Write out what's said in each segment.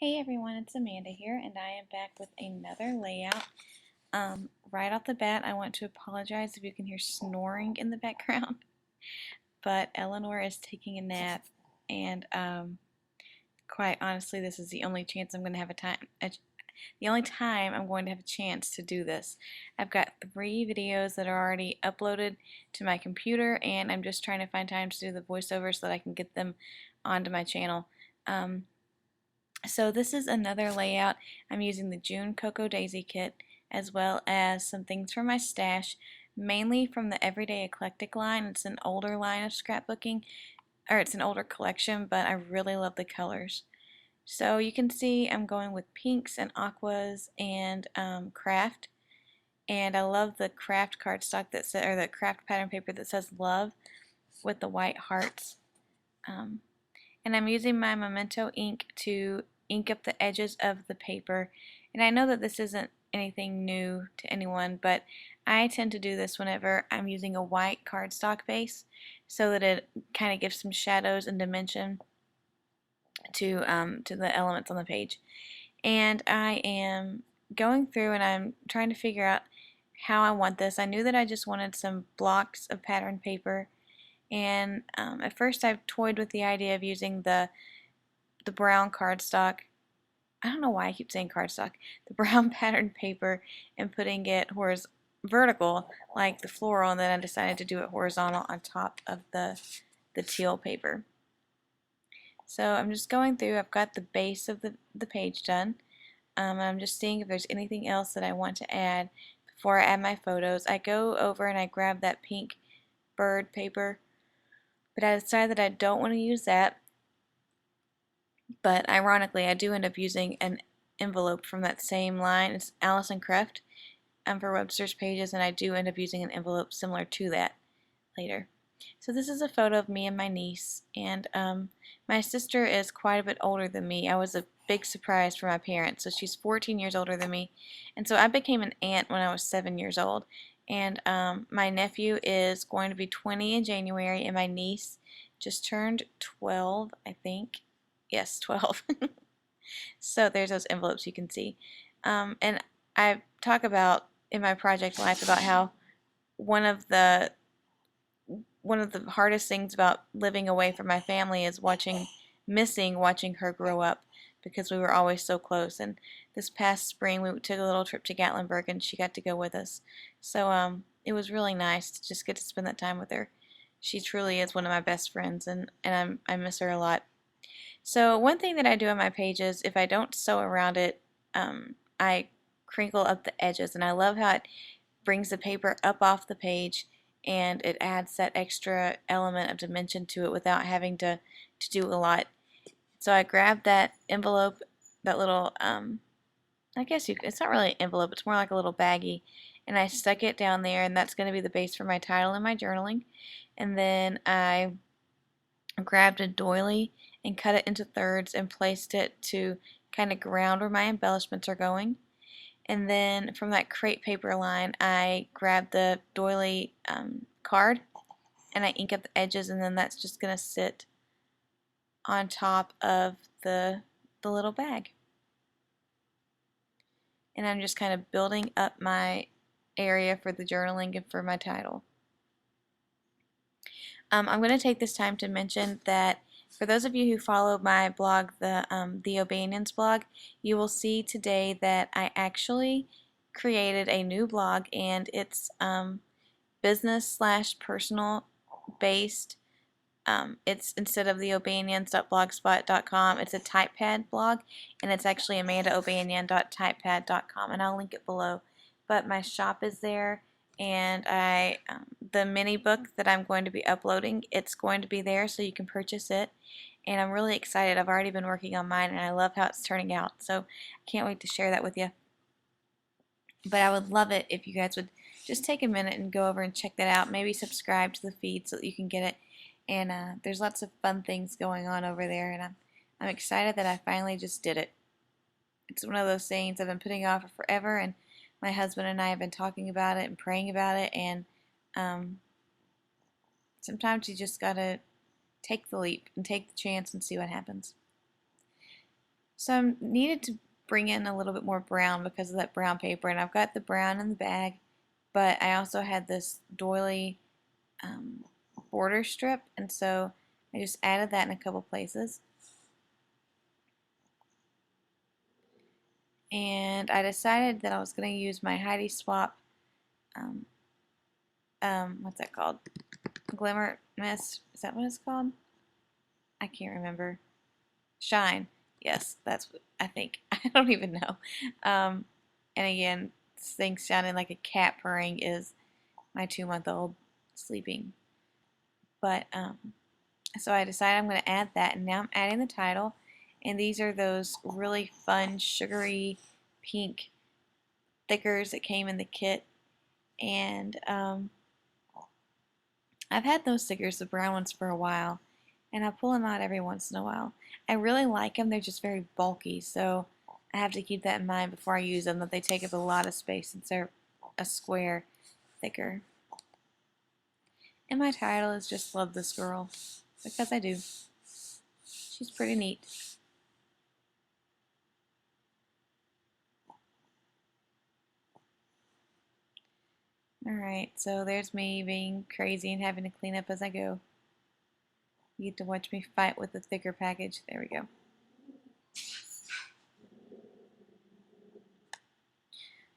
Hey everyone, it's Amanda here, and I am back with another layout. Right off the bat, I want to apologize if you can hear snoring in the background, but Eleanor is taking a nap, and quite honestly, this is the only chance I'm going to have the only time I'm going to have a chance to do this. I've got 3 videos that are already uploaded to my computer, and I'm just trying to find time to do the voiceover so that I can get them onto my channel. So this is another layout. I'm using the June Cocoa Daisy kit as well as some things from my stash, mainly from the Everyday Eclectic line. It's an older line of scrapbooking, or it's an older collection, but I really love the colors. So you can see I'm going with pinks and aquas and craft. And I love the craft cardstock that says, or the craft pattern paper that says love with the white hearts. And I'm using my Memento ink to ink up the edges of the paper. And I know that this isn't anything new to anyone, but I tend to do this whenever I'm using a white cardstock base so that it kind of gives some shadows and dimension to the elements on the page. And I am going through and I'm trying to figure out how I want this. I knew that I just wanted some blocks of pattern paper, and at first I've toyed with the idea of using the brown cardstock. I don't know why I keep saying cardstock. The brown pattern paper and putting it vertical like the floral, and then I decided to do it horizontal on top of the teal paper. So I'm just going through. I've got the base of the page done. I'm just seeing if there's anything else that I want to add before I add my photos. I go over and I grab that pink bird paper, but I decided that I don't want to use that. But ironically, I do end up using an envelope from that same line. It's Allison Craft for Webster's Pages, and I do end up using an envelope similar to that later. So this is a photo of me and my niece, and my sister is quite a bit older than me. I was a big surprise for my parents. So she's 14 years older than me, and so I became an aunt when I was 7 years old. And my nephew is going to be 20 in January, and my niece just turned 12, I think. Yes, 12. So there's those envelopes you can see. And I talk about in my project life about how one of the hardest things about living away from my family is missing watching her grow up, because we were always so close. And this past spring we took a little trip to Gatlinburg and she got to go with us. So it was really nice to just get to spend that time with her. She truly is one of my best friends, and I miss her a lot. So one thing that I do on my pages, if I don't sew around it, I crinkle up the edges, and I love how it brings the paper up off the page and it adds that extra element of dimension to it without having to do a lot. So I grabbed that envelope, that little, I guess it's not really an envelope, it's more like a little baggie, and I stuck it down there, and that's going to be the base for my title and my journaling. And then I grabbed a doily and cut it into thirds and placed it to kind of ground where my embellishments are going. And then from that crepe paper line, I grabbed the doily card and I ink up the edges, and then that's just going to sit on top of the little bag. And I'm just kind of building up my area for the journaling and for my title. I'm going to take this time to mention that for those of you who follow my blog, the Obanians blog, you will see today that I actually created a new blog, and it's business/personal based. It's instead of the obanians.blogspot.com, it's a typepad blog, and it's actually amandaobanian.typepad.com, and I'll link it below. But my shop is there, and the mini book that I'm going to be uploading, it's going to be there, so you can purchase it. And I'm really excited. I've already been working on mine, and I love how it's turning out. So I can't wait to share that with you. But I would love it if you guys would just take a minute and go over and check that out. Maybe subscribe to the feed so that you can get it. And there's lots of fun things going on over there, and I'm excited that I finally just did it. It's one of those things I've been putting off for forever, and my husband and I have been talking about it and praying about it, and sometimes you just gotta take the leap and take the chance and see what happens. So I needed to bring in a little bit more brown because of that brown paper, and I've got the brown in the bag, but I also had this doily um, border strip, and so I just added that in a couple places. And I decided that I was going to use my Heidi Swap, um, what's that called? Glimmer Mist, is that what it's called? I can't remember. Shine. Yes, that's what I think. I don't even know. And again, this thing sounding like a cat purring is my 2-month-old sleeping. But so I decided I'm going to add that, and now I'm adding the title. And these are those really fun, sugary, pink thickers that came in the kit. And I've had those stickers, the brown ones, for a while, and I pull them out every once in a while. I really like them. They're just very bulky, so I have to keep that in mind before I use them, that they take up a lot of space since they're a square thicker. And my title is just Love This Girl, because I do. She's pretty neat. Alright, so there's me being crazy and having to clean up as I go. You get to watch me fight with the thicker package. There we go.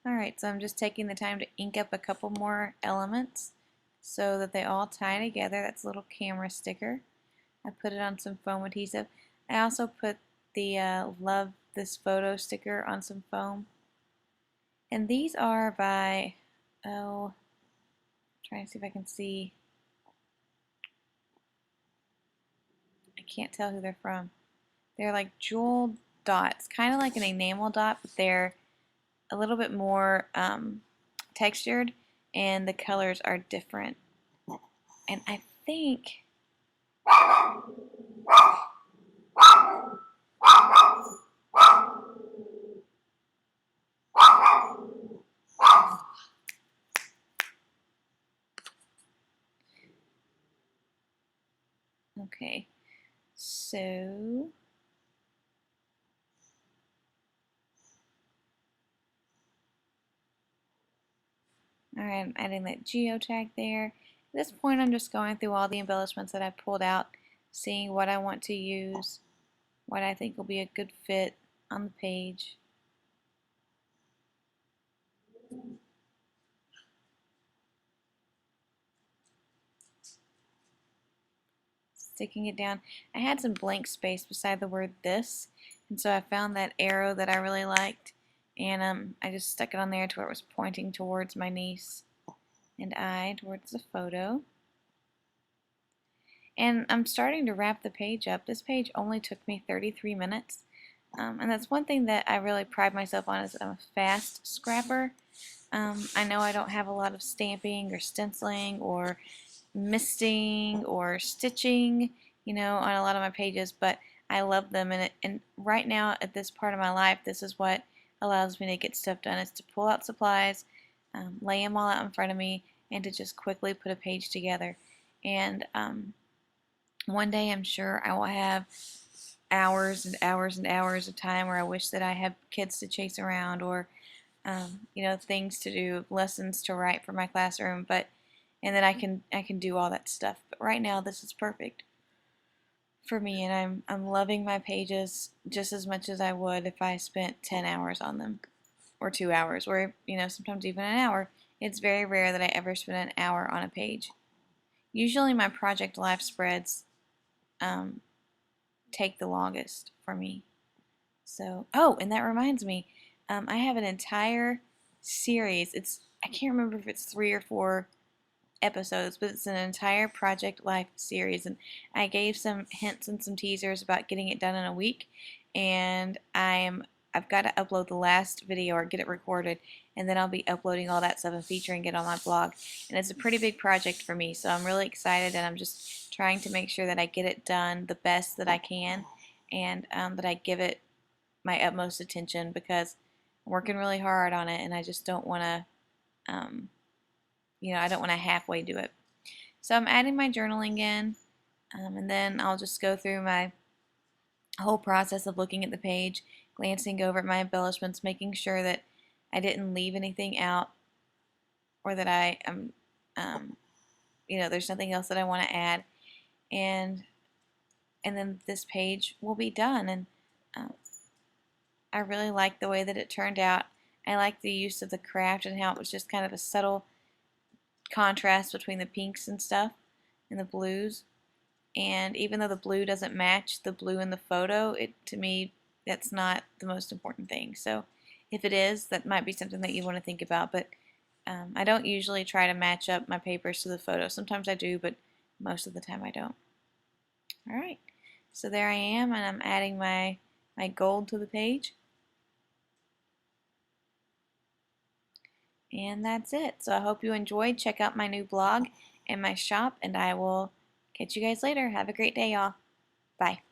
Alright, so I'm just taking the time to ink up a couple more elements so that they all tie together. That's a little camera sticker. I put it on some foam adhesive. I also put the Love This Photo sticker on some foam. And these are by, oh, trying to see if I can see. I can't tell who they're from. They're like jeweled dots, kind of like an enamel dot, but they're a little bit more textured, and the colors are different. And I think okay, so alright, I'm adding that geotag there. At this point, I'm just going through all the embellishments that I pulled out, seeing what I want to use, what I think will be a good fit on the page. Sticking it down. I had some blank space beside the word this, and so I found that arrow that I really liked, and I just stuck it on there to where it was pointing towards my niece and I, towards the photo. And I'm starting to wrap the page up. This page only took me 33 minutes. And that's one thing that I really pride myself on, is I'm a fast scrapper. I know I don't have a lot of stamping or stenciling or misting or stitching, you know, on a lot of my pages, but I love them. And right now, at this part of my life, this is what allows me to get stuff done, is to pull out supplies, lay them all out in front of me, and to just quickly put a page together. And one day I'm sure I will have hours and hours and hours of time where I wish that I had kids to chase around, or you know, things to do, lessons to write for my classroom, and then I can do all that stuff. But right now, this is perfect for me, and I'm loving my pages just as much as I would if I spent 10 hours on them, or 2 hours, or you know, sometimes even an hour. It's very rare that I ever spend an hour on a page. Usually my project life spreads take the longest for me. So, oh, and that reminds me, I have an entire series. I can't remember if it's 3 or 4 episodes, but it's an entire Project Life series, and I gave some hints and some teasers about getting it done in a week, and I've got to upload the last video or get it recorded, and then I'll be uploading all that stuff and featuring it on my blog. And it's a pretty big project for me, so I'm really excited, and I'm just trying to make sure that I get it done the best that I can, and that I give it my utmost attention, because I'm working really hard on it, and I just don't want to you know, I don't want to halfway do it. So I'm adding my journaling in, and then I'll just go through my whole process of looking at the page, glancing over at my embellishments, making sure that I didn't leave anything out, or that I am, there's nothing else that I want to add, and then this page will be done. And um, I really like the way that it turned out. I like the use of the craft and how it was just kind of a subtle contrast between the pinks and stuff and the blues. And even though the blue doesn't match the blue in the photo, to me, that's not the most important thing. So if it is, that might be something that you want to think about. But I don't usually try to match up my papers to the photo. Sometimes I do, but most of the time I don't. All right, so there I am, and I'm adding my gold to the page. And that's it. So I hope you enjoyed. Check out my new blog and my shop, and I will catch you guys later. Have a great day, y'all. Bye.